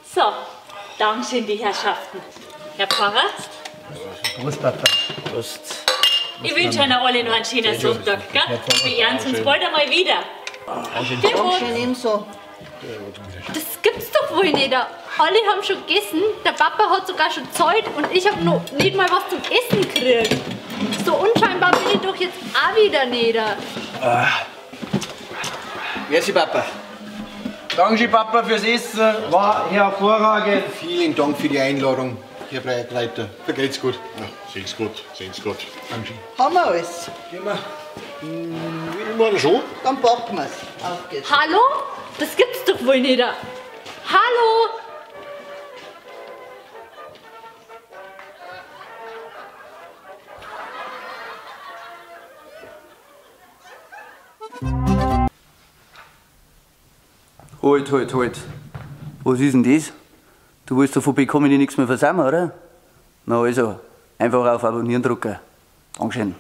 So, Dankeschön, die Herrschaften. Herr Pfarrer? Prost, Papa. Prost. Ich wünsche Ihnen alle noch einen schönen Sonntag. Gell? Wir hören uns bald einmal wieder. Dankeschön, ebenso. Das gibt's doch wohl nicht. Alle haben schon gegessen, der Papa hat sogar schon gezahlt und ich habe noch nicht mal was zum Essen gekriegt. So unscheinbar bin ich doch jetzt auch wieder nicht. Grüezi, Papa. Danke, Papa, fürs Essen. War hervorragend. Vielen Dank für die Einladung, Herr Projektleiter. Vergeht's gut. Ja, sehen's gut, sehen's gut. Danke. Haben wir alles? Ich meine schon. Dann packen wir's. Auf geht's. Hallo? Das gibt's doch wohl nicht. Hallo? Halt. Was ist denn das? Du willst davon bekommen, ich nichts mehr versammeln, oder? Na also, einfach auf Abonnieren drücken. Dankeschön.